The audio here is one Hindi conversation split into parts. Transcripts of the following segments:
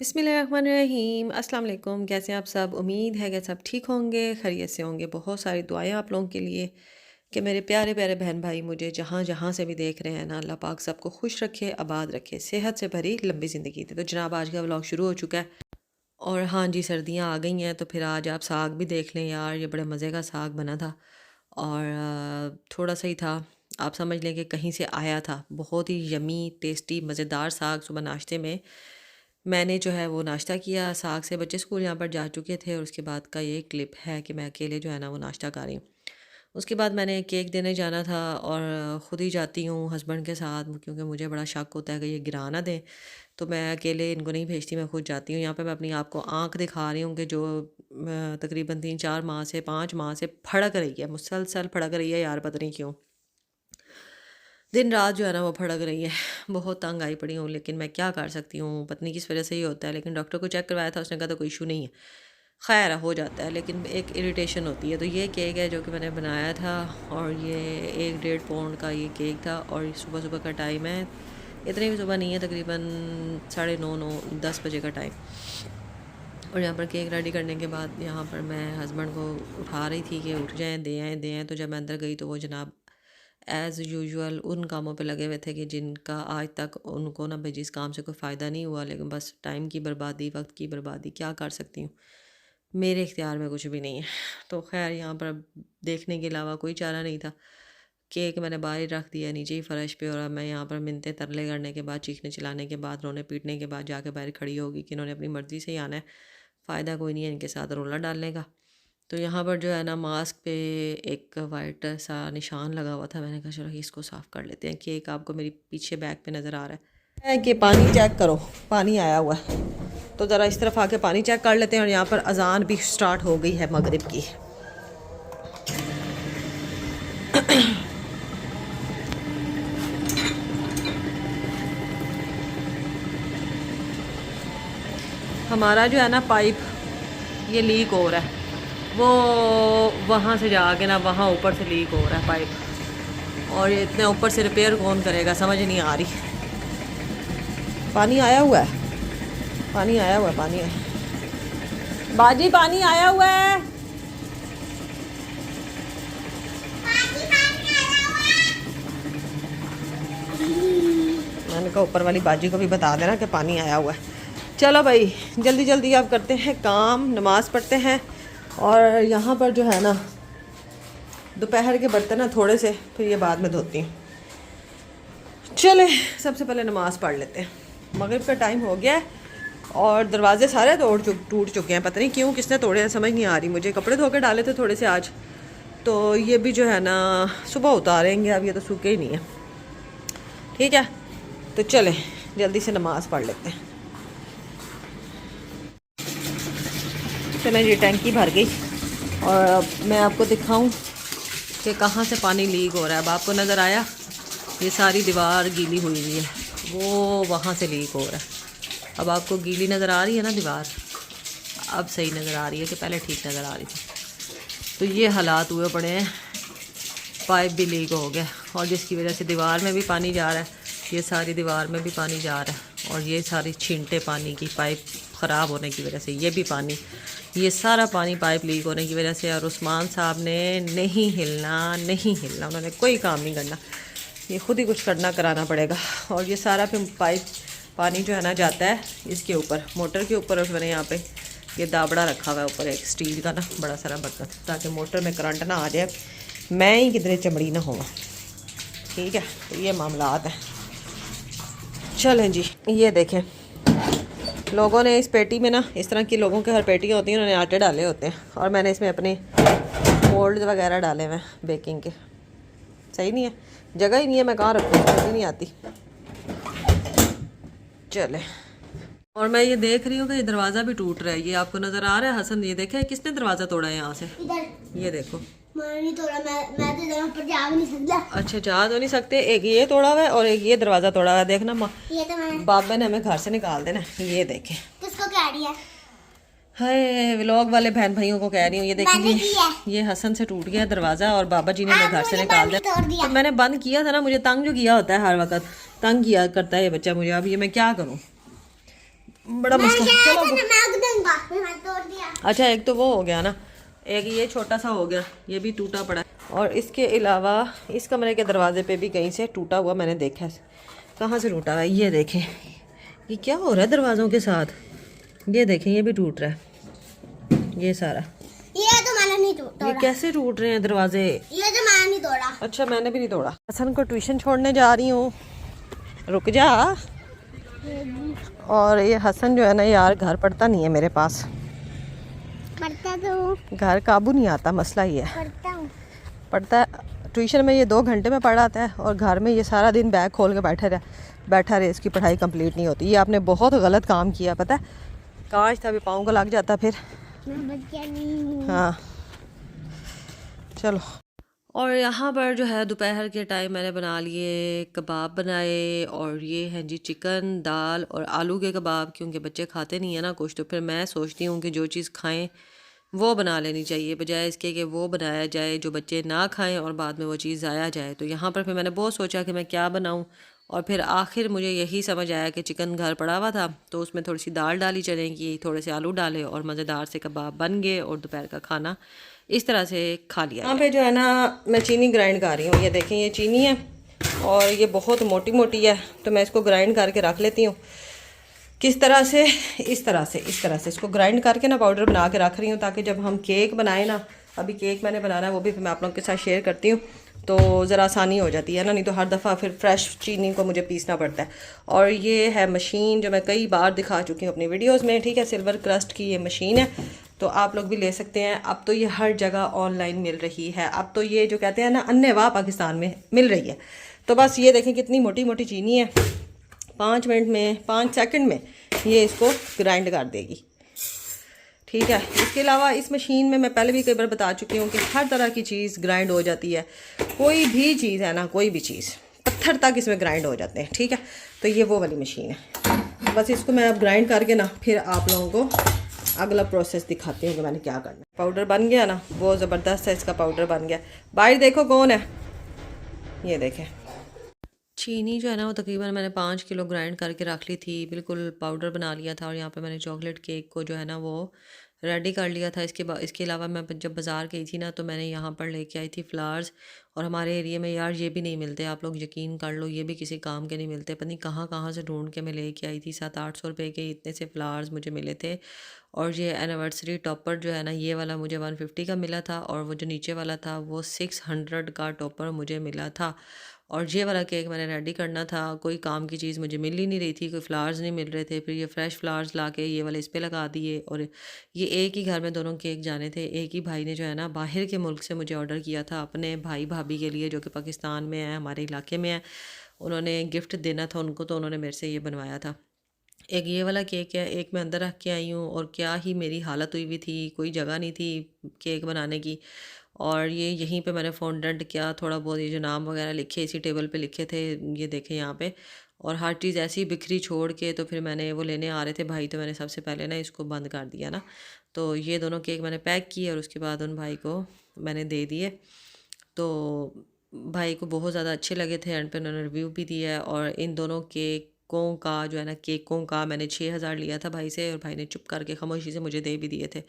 बिस्मिल्लाहिर्रहमानिर्रहीम अस्सलाम वालेकुम। कैसे हैं आप सब? उम्मीद है कि सब ठीक होंगे, खैरियत से होंगे। बहुत सारी दुआएं आप लोगों के लिए कि मेरे प्यारे प्यारे बहन भाई मुझे जहाँ जहाँ से भी देख रहे हैं ना, अल्लाह पाक सबको खुश रखे, आबाद रखे, सेहत से भरी लंबी ज़िंदगी दे। तो जनाब आज का व्लॉग शुरू हो चुका है और हाँ जी, सर्दियाँ आ गई हैं तो फिर आज आप साग भी देख लें यार। ये बड़े मज़े का साग बना था और थोड़ा सा ही था, आप समझ लें कि कहीं से आया था। बहुत ही यमी टेस्टी मज़ेदार साग सुबह नाश्ते में मैंने जो है वो नाश्ता किया साग से। बच्चे स्कूल यहाँ पर जा चुके थे और उसके बाद का ये क्लिप है कि मैं अकेले जो है ना वो नाश्ता कर रही हूँ। उसके बाद मैंने केक देने जाना था और ख़ुद ही जाती हूँ हस्बैंड के साथ, क्योंकि मुझे बड़ा शक होता है कि ये गिरा ना दें। तो मैं अकेले इनको नहीं भेजती, मैं खुद जाती हूँ। यहाँ पे मैं अपनी आप को आँख दिखा रही हूँ कि जो तकरीबन 3-4 माह से 5 माह से फड़क रही है, मुसलसल फड़क रही है यार, पता नहीं क्यों दिन रात जो है ना वो फड़क रही है। बहुत तंग आई पड़ी हूँ, लेकिन मैं क्या कर सकती हूँ, पता नहीं किस वजह से ही होता है। लेकिन डॉक्टर को चेक करवाया था, उसने कहा था कोई इशू नहीं है, खैर हो जाता है, लेकिन एक इरिटेशन होती है। तो ये केक है जो कि मैंने बनाया था और ये 1-1.5 पाउंड का ये केक था और सुबह सुबह का टाइम है। इतनी भी सुबह नहीं है, तकरीबन 9:30-10 बजे का टाइम। और यहाँ पर केक रेडी करने के बाद यहाँ पर मैं हस्बैंड को उठा रही थी कि उठ जाएं, दे आएँ। तो जब मैं अंदर गई तो वो जनाब एज़ यूजुअल उन कामों पे लगे हुए थे कि जिनका आज तक उनको ना भाई जिस काम से कोई फ़ायदा नहीं हुआ, लेकिन बस टाइम की बर्बादी, वक्त की बर्बादी। क्या कर सकती हूँ, मेरे इख्तियार में कुछ भी नहीं है। तो खैर यहाँ पर अब देखने के अलावा कोई चारा नहीं था। केक मैंने बाहर ही रख दिया नीचे ही फ़र्श पे, और अब मैं यहाँ पर मिन्नतें तरले करने के बाद, चीखने चिल्लाने के बाद, रोने पीटने के बाद जाके बाहर खड़ी होगी कि इन्होंने अपनी मर्ज़ी से ही आना है, फ़ायदा कोई नहीं है इनके साथ रोला डालने का। तो यहाँ पर जो है ना मास्क पे एक वाइट सा निशान लगा हुआ था। मैंने कहा चलो इसको साफ़ कर लेते हैं। केक आपको मेरी पीछे बैग पे नज़र आ रहा है कि पानी चेक करो, पानी आया हुआ है। तो ज़रा इस तरफ आके पानी चेक कर लेते हैं। और यहाँ पर अजान भी स्टार्ट हो गई है मगरिब की। हमारा जो है ना पाइप ये लीक हो रहा है, वो वहाँ से जाके ना वहाँ ऊपर से लीक हो रहा है पाइप, और ये इतने ऊपर से रिपेयर कौन करेगा, समझ नहीं आ रही। पानी आया हुआ है, पानी आया हुआ है, पानी है बाजी, पानी आया हुआ है। मैंने कहा ऊपर वाली बाजी को भी बता देना कि पानी आया हुआ है। चलो भाई जल्दी जल्दी अब करते हैं काम, नमाज़ पढ़ते हैं। और यहाँ पर जो है ना दोपहर के बर्तन ना थोड़े से, फिर ये बाद में धोती हूँ। चले सबसे पहले नमाज़ पढ़ लेते हैं। मगरिब का टाइम हो गया है और दरवाजे सारे टूट चुके हैं। पता नहीं क्यों, किसने तोड़े हैं, समझ नहीं आ रही मुझे। कपड़े धो के डाले थे थोड़े से आज, तो ये भी जो है ना सुबह उतारेंगे, अब ये तो सूखे ही नहीं है। ठीक है, तो चलें जल्दी से नमाज़ पढ़ लेते हैं। चलें जी, टैंकी भर गई और अब मैं आपको दिखाऊं कि कहाँ से पानी लीक हो रहा है। अब आपको नज़र आया, ये सारी दीवार गीली हुई है, वो वहाँ से लीक हो रहा है। अब आपको गीली नज़र आ रही है ना दीवार, अब सही नज़र आ रही है कि पहले ठीक नज़र आ रही थी। तो ये हालात हुए पड़े हैं, पाइप भी लीक हो गया और जिसकी वजह से दीवार में भी पानी जा रहा है, ये सारी दीवार में भी पानी जा रहा है, और ये सारी छींटे पानी की पाइप ख़राब होने की वजह से, ये भी पानी, ये सारा पानी पाइप लीक होने की वजह से। और उस्मान साहब ने नहीं हिलना, उन्होंने कोई काम नहीं करना, ये ख़ुद ही कुछ करना कराना पड़ेगा। और ये सारा फिर पाइप पानी जो है ना जाता है इसके ऊपर, मोटर के ऊपर। और मैंने यहाँ पे ये दाबड़ा रखा हुआ है ऊपर एक स्टील का ना बड़ा सारा बर्तन, ताकि मोटर में करंट ना आ जाए, मैं ही किधरे चमड़ी ना होगा। ठीक है, तो ये मामलात हैं। चलें जी, ये देखें लोगों ने इस पेटी में ना, इस तरह की लोगों के हर पेटियाँ होती हैं, उन्होंने आटे डाले होते हैं, और मैंने इसमें अपने मोल्ड वगैरह डाले हुए हैं बेकिंग के। सही नहीं है, जगह ही नहीं है, मैं कहाँ रखूँ, समझ ही नहीं आती। चले, और मैं ये देख रही हूँ कि ये दरवाज़ा भी टूट रहा है, ये आपको नज़र आ रहा है हसन? ये देखे किसने दरवाज़ा तोड़ा है यहाँ से, ये देखो। नहीं तोड़ा, मैं तो इधर ऊपर जा भी नहीं सकता। अच्छा, जा तो नहीं सकते। एक ये तोड़ा हुआ है और एक ये दरवाज़ा तोड़ा हुआ है। देखना ये तो मैंने, बाबा ने हमें घर से निकाल देना। ये देखे, किसको कह रही है? हाय, व्लॉग वाले बहन भाइयों को कह रही हूँ। ये देखिए, ये हसन से टूट गया दरवाज़ा और बाबा जी ने हमें घर से निकाल दिया। तो मैंने बंद किया था ना, मुझे तंग जो किया होता है हर वक्त, तंग किया करता है ये बच्चा मुझे। अब ये मैं क्या करूँ, बड़ा मसला है। चलो मैं दूंगा, मैं तोड़ दिया। अच्छा, एक तो वो हो गया ना, एक ये छोटा सा हो गया, ये भी टूटा पड़ा है। और इसके अलावा इस कमरे के दरवाजे पे भी कहीं से टूटा हुआ मैंने देखा है। कहाँ से टूटा हुआ है ये देखें, ये क्या हो रहा है दरवाज़ों के साथ, ये देखें ये भी टूट रहा है, ये सारा। ये तो मैंने नहीं ये तोड़ा, कैसे टूट रहे हैं दरवाजे? ये तो मैंने नहीं तोड़ा। अच्छा, मैंने भी नहीं तोड़ा। हसन को ट्यूशन छोड़ने जा रही हूँ, रुक जा। और ये हसन जो है ना यार, घर पड़ता नहीं है मेरे पास, पढ़ता तो घर काबू नहीं आता, मसला ये है। पढ़ता हूँ। पढ़ता है ट्यूशन में, ये 2 घंटे में पढ़ाता है, और घर में ये सारा दिन बैग खोल के बैठा रहे, इसकी पढ़ाई कंप्लीट नहीं होती। ये आपने बहुत गलत काम किया, पता है, काश था भी पाँव को लग जाता फिर। मैं बच्चा नहीं हूँ। हाँ चलो। और यहाँ पर जो है दोपहर के टाइम मैंने बना लिए कबाब बनाए, और ये हैं जी चिकन, दाल और आलू के कबाब, क्योंकि बच्चे खाते नहीं है ना कुछ, तो फिर मैं सोचती हूँ कि जो चीज़ खाएं वो बना लेनी चाहिए, बजाय इसके कि वो बनाया जाए जो बच्चे ना खाएं और बाद में वो चीज़ ज़ाया जाए। तो यहाँ पर फिर मैंने बहुत सोचा कि मैं क्या बनाऊँ, और फिर आखिर मुझे यही समझ आया कि चिकन घर पड़ा हुआ था, तो उसमें थोड़ी सी दाल डाली चने की, थोड़े से आलू डाले, और मज़ेदार से कबाब बन गए, और दोपहर का खाना इस तरह से खा लिया। यहाँ पे जो है ना मैं चीनी ग्राइंड कर रही हूँ, ये देखें ये चीनी है, और ये बहुत मोटी मोटी है, तो मैं इसको ग्राइंड करके रख लेती हूँ। किस तरह से? इस तरह से इसको ग्राइंड करके ना पाउडर बना के रख रही हूँ, ताकि जब हम केक बनाए ना, अभी केक मैंने बनाना है, वो भी फिर मैं आप लोगों के साथ शेयर करती हूँ, तो ज़रा आसानी हो जाती है ना, नहीं तो हर दफ़ा फिर फ्रेश चीनी को मुझे पीसना पड़ता है। और ये है मशीन जो मैं कई बार दिखा चुकी हूँ अपनी वीडियोज़ में, ठीक है, सिल्वर क्रस्ट की ये मशीन है, तो आप लोग भी ले सकते हैं। अब तो ये हर जगह ऑनलाइन मिल रही है, अब तो ये जो कहते हैं ना अन्नेवाह पाकिस्तान में मिल रही है। तो बस ये देखें कितनी मोटी मोटी चीनी है, 5 मिनट में, 5 सेकंड में ये इसको ग्राइंड कर देगी, ठीक है। इसके अलावा इस मशीन में मैं पहले भी कई बार बता चुकी हूँ कि हर तरह की चीज़ ग्राइंड हो जाती है, कोई भी चीज़ है ना, कोई भी चीज़, पत्थर तक इसमें ग्राइंड हो जाते हैं, ठीक है। तो ये वो वाली मशीन है, बस इसको मैं अब ग्राइंड करके ना फिर आप लोगों को अगला प्रोसेस दिखाती हूँ कि मैंने क्या करना है। पाउडर बन गया ना, बहुत ज़बरदस्त है, इसका पाउडर बन गया। बाहर देखो कौन है, ये देखें चीनी जो है ना वो तकरीबन मैंने 5 किलो ग्राइंड करके रख ली थी, बिल्कुल पाउडर बना लिया था। और यहाँ पे मैंने चॉकलेट केक को जो है ना वो रेडी कर लिया था। इसके अलावा मैं जब बाज़ार गई थी ना, तो मैंने यहाँ पर लेके आई थी फ्लावर्स, और हमारे एरिया में यार ये भी नहीं मिलते, आप लोग यकीन कर लो, ये भी किसी काम के नहीं मिलते, पता नहीं कहाँ कहाँ से ढूंढ के मैं लेके आई थी। 700-800 रुपये के इतने से फ्लावर्स मुझे मिले थे। और ये एनिवर्सरी टॉपर जो है ना, ये वाला मुझे 150 का मिला था, और वो जो नीचे वाला था वो 600 का टॉपर मुझे मिला था। और ये वाला केक मैंने रेडी करना था, कोई काम की चीज़ मुझे मिल ही नहीं रही थी, कोई फ्लावर्स नहीं मिल रहे थे, फिर ये फ्रेश फ्लावर्स ला के ये वाले इस पे लगा दिए। और ये एक ही घर में दोनों केक जाने थे, एक ही भाई ने जो है ना बाहर के मुल्क से मुझे ऑर्डर किया था अपने भाई भाभी के लिए, जो कि पाकिस्तान में है, हमारे इलाके में है, उन्होंने गिफ्ट देना था उनको, तो उन्होंने मेरे से ये बनवाया था। एक ये वाला केक है, एक मैं अंदर रख के आई हूँ, और क्या ही मेरी हालत हुई हुई थी, कोई जगह नहीं थी केक बनाने की। और ये यहीं पे मैंने फॉन्डेंट किया, थोड़ा बहुत ये जो नाम वगैरह लिखे इसी टेबल पे लिखे थे, ये देखें यहाँ पे। और हर चीज़ ऐसी बिखरी छोड़ के, तो फिर मैंने वो लेने आ रहे थे भाई, तो मैंने सबसे पहले ना इसको बंद कर दिया ना। तो ये दोनों केक मैंने पैक किए, और उसके बाद उन भाई को मैंने दे दिए। तो भाई को बहुत ज़्यादा अच्छे लगे थे, एंड पे उन्होंने रिव्यू भी दिया है। और इन दोनों केकों का जो है ना, केकों का मैंने 6000 लिया था भाई से, और भाई ने चुप करके खामोशी से मुझे दे भी दिए थे।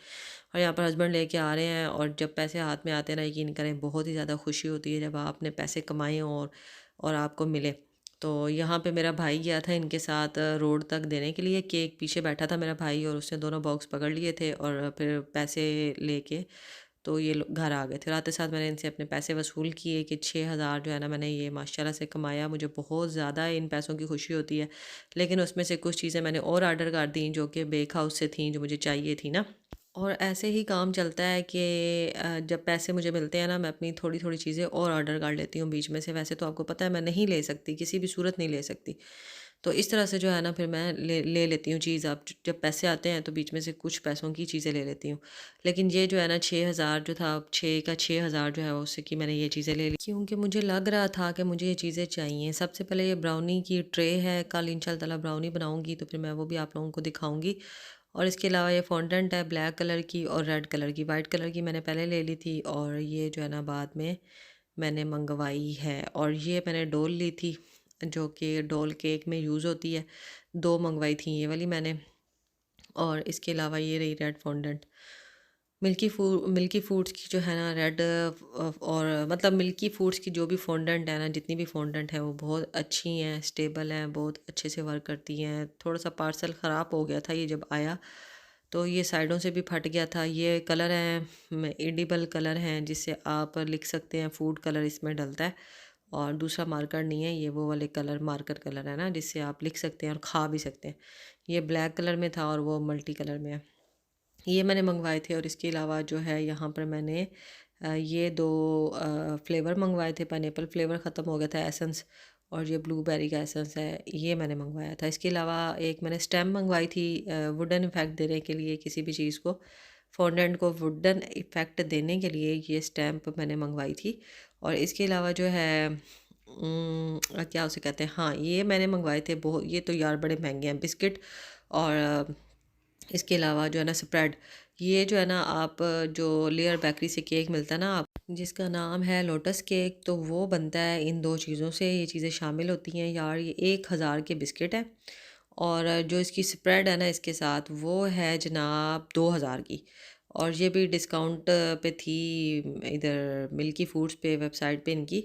और यहाँ पर हस्बैंड लेके आ रहे हैं, और जब पैसे हाथ में आते हैं ना, यकीन करें बहुत ही ज़्यादा खुशी होती है जब आपने पैसे कमाए और आपको मिले। तो यहाँ पे मेरा भाई गया था इनके साथ रोड तक देने के लिए केक, पीछे बैठा था मेरा भाई, और उसने दोनों बॉक्स पकड़ लिए थे, और फिर पैसे लेके तो ये लोग घर आ गए थे। रात साथ मैंने इनसे अपने पैसे वसूल किए कि 6000 जो है ना मैंने ये माशाल्लाह से कमाया, मुझे बहुत ज़्यादा इन पैसों की खुशी होती है। लेकिन उसमें से कुछ चीज़ें मैंने और ऑर्डर कर दी जो कि बेक हाउस से थी, जो मुझे चाहिए थी ना। और ऐसे ही काम चलता है कि जब पैसे मुझे मिलते हैं ना, मैं अपनी थोड़ी थोड़ी चीज़ें और ऑर्डर कर लेती हूँ बीच में से। वैसे तो आपको पता है मैं नहीं ले सकती, किसी भी सूरत नहीं ले सकती, तो इस तरह से जो है ना फिर मैं ले लेती हूँ चीज़। अब जब पैसे आते हैं तो बीच में से कुछ पैसों की चीज़ें ले लेती हूँ। लेकिन ये जो है ना 6000 जो था, 6 का 6000 जो है उससे कि मैंने ये चीज़ें ले ली, क्योंकि मुझे लग रहा था कि मुझे ये चीज़ें चाहिए। सबसे पहले ये ब्राउनी की ट्रे है, कल इंशाल्लाह ताला ब्राउनी बनाऊँगी, तो फिर मैं वो भी आप लोगों को दिखाऊँगी। और इसके अलावा ये फॉन्डेंट है ब्लैक कलर की और रेड कलर की। वाइट कलर की मैंने पहले ले ली थी, और ये जो है ना बाद में मैंने मंगवाई है। और ये मैंने डोल ली थी, जो कि डोल केक में यूज़ होती है, 2 मंगवाई थी ये वाली मैंने। और इसके अलावा ये रही रेड फॉन्डेंट। मिल्की फूड्स की जो है ना रेड और मतलब मिल्की फूड्स की जो भी फॉन्डेंट है ना, जितनी भी फॉन्डेंट है वो बहुत अच्छी हैं, स्टेबल हैं, बहुत अच्छे से वर्क करती हैं। थोड़ा सा पार्सल ख़राब हो गया था ये जब आया, तो ये साइडों से भी फट गया था। ये कलर हैं एडिबल कलर हैं, जिससे आप लिख सकते हैं, फूड कलर इसमें डलता है और दूसरा मार्कर नहीं है, ये वो वाले कलर मार्कर कलर है ना, जिससे आप लिख सकते हैं और खा भी सकते हैं। ये ब्लैक कलर में था और वो मल्टी कलर में है। ये मैंने मंगवाए थे और इसके अलावा जो है यहाँ पर मैंने ये दो फ्लेवर मंगवाए थे। पाइनएप्पल फ्लेवर ख़त्म हो गया था एसेंस, और ये ब्लूबेरी का एसेंस है, ये मैंने मंगवाया था। इसके अलावा एक मैंने स्टेम मंगवाई थी वुडन इफ़ेक्ट देने के लिए, किसी भी चीज़ को फॉन्डेंट को वुडन इफ़ेक्ट देने के लिए ये स्टैम्प मैंने मंगवाई थी। और इसके अलावा जो है क्या उसे कहते हैं, हाँ ये मैंने मंगवाए थे बहुत, ये तो यार बड़े महंगे हैं बिस्किट। और इसके अलावा जो है ना स्प्रेड, ये जो है ना आप जो लेयर बेकरी से केक मिलता है ना, आप जिसका नाम है लोटस केक, तो वो बनता है इन दो चीज़ों से, ये चीज़ें शामिल होती हैं यार। ये 1,000 के बिस्किट है और जो इसकी स्प्रेड है ना इसके साथ, वो है जनाब 2,000 की। और ये भी डिस्काउंट पे थी इधर मिल्की फूड्स पे, वेबसाइट पे इनकी,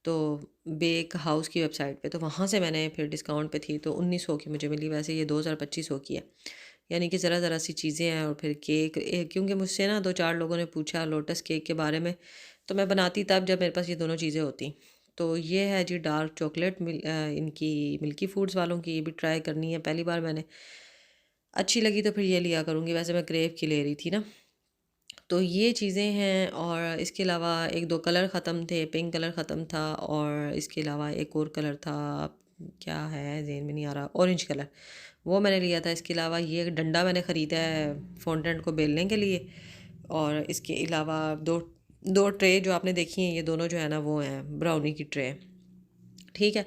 तो बेक हाउस की वेबसाइट पे, तो वहाँ से मैंने फिर डिस्काउंट पे थी तो 1,900 की मुझे मिली। वैसे ये 2,000-2,500 की है, यानी कि ज़रा ज़रा सी चीज़ें हैं। और फिर केक क्योंकि मुझसे ना 2-4 लोगों ने पूछा लोटस केक के बारे में, तो मैं बनाती तब जब मेरे पास ये दोनों चीज़ें होती। तो ये है जी डार्क चॉकलेट इनकी मिल्की फूड्स वालों की, ये भी ट्राई करनी है, पहली बार मैंने, अच्छी लगी तो फिर ये लिया करूँगी। वैसे मैं क्रेव की ले रही थी ना। तो ये चीज़ें हैं और इसके अलावा 1-2 कलर ख़त्म थे, पिंक कलर ख़त्म था और इसके अलावा एक और कलर था, क्या है ज़हन में नहीं आ रहा, ऑरेंज कलर, वो मैंने लिया था। इसके अलावा ये एक डंडा मैंने ख़रीदा है फॉन्डेंट को बेलने के लिए। और इसके अलावा दो दो ट्रे जो आपने देखी हैं, ये दोनों जो है ना वो हैं ब्राउनी की ट्रे। ठीक है,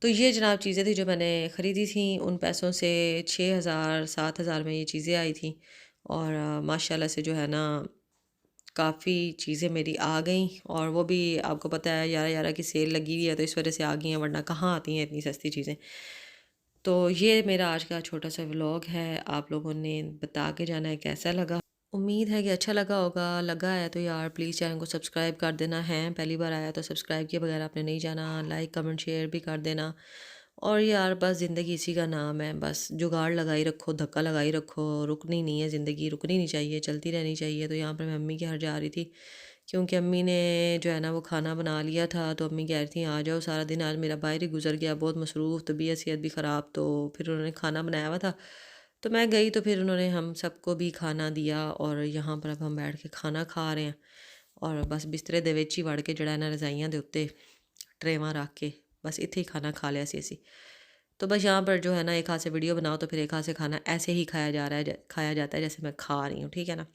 तो ये जनाब चीज़ें थी जो मैंने ख़रीदी थी। उन पैसों से 6,000-7,000 में ये चीज़ें आई थी। और माशाल्लाह से जो है ना काफ़ी चीज़ें मेरी आ गई। और वो भी आपको पता है 11-11 की सेल लगी हुई है, तो इस वजह से आ गई हैं, वरना कहाँ आती हैं इतनी सस्ती चीज़ें। तो ये मेरा आज का छोटा सा व्लॉग है, आप लोगों ने बता के जाना है कैसा लगा। उम्मीद है कि अच्छा लगा होगा। लगा है तो यार प्लीज़ चैनल को सब्सक्राइब कर देना है, पहली बार आया तो सब्सक्राइब किए बगैर आपने नहीं जाना। लाइक कमेंट शेयर भी कर देना। और यार बस ज़िंदगी इसी का नाम है, बस जुगाड़ लगाई रखो, धक्का लगाई रखो, रुकनी नहीं है ज़िंदगी, रुकनी नहीं चाहिए, चलती रहनी चाहिए। तो यहाँ पर मैं अम्मी के घर जा रही थी, क्योंकि अम्मी ने जो है ना वो खाना बना लिया था, तो अम्मी कह रही थी आ जाओ, सारा दिन आज मेरा बाहर ही गुजर गया, बहुत मसरूफ़, तबीयत सेहत भी ख़राब। तो फिर उन्होंने खाना बनाया हुआ था, तो मैं गई, तो फिर उन्होंने हम सबको भी खाना दिया और यहाँ पर अब हम बैठ के खाना खा रहे हैं। और बस बिस्तरे दे विच ही वड़ के जड़ा ना रजाइयां दे उत्ते ट्रेवां रख के बस इत्थे ही खाना खा लिया सी असी। तो बस यहाँ पर जो है ना एक हाथ से वीडियो बनाओ तो फिर एक हाथ से खाना ऐसे ही खाया जा रहा है, खाया जाता है जैसे मैं खा रही हूँ, ठीक है ना।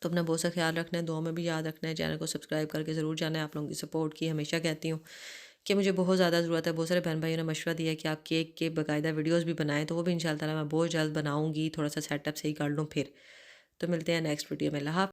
तो अपना बहुत सा ख्याल रखना है, दुआ में भी याद रखना है, चैनल को सब्सक्राइब करके ज़रूर जाना है। आप लोगों की सपोर्ट की हमेशा कहती हूँ कि मुझे बहुत ज़्यादा ज़रूरत है। बहुत सारे बहन भाइयों ने मशवरा दिया कि आप केक के बाकायदा वीडियोस भी बनाएं, तो वो भी इंशाल्लाह ताला मैं बहुत जल्द बनाऊंगी, थोड़ा सा सेटअप सही कर लूँ फिर। तो मिलते हैं नेक्स्ट वीडियो में। अल्लाह हाफ़िज़।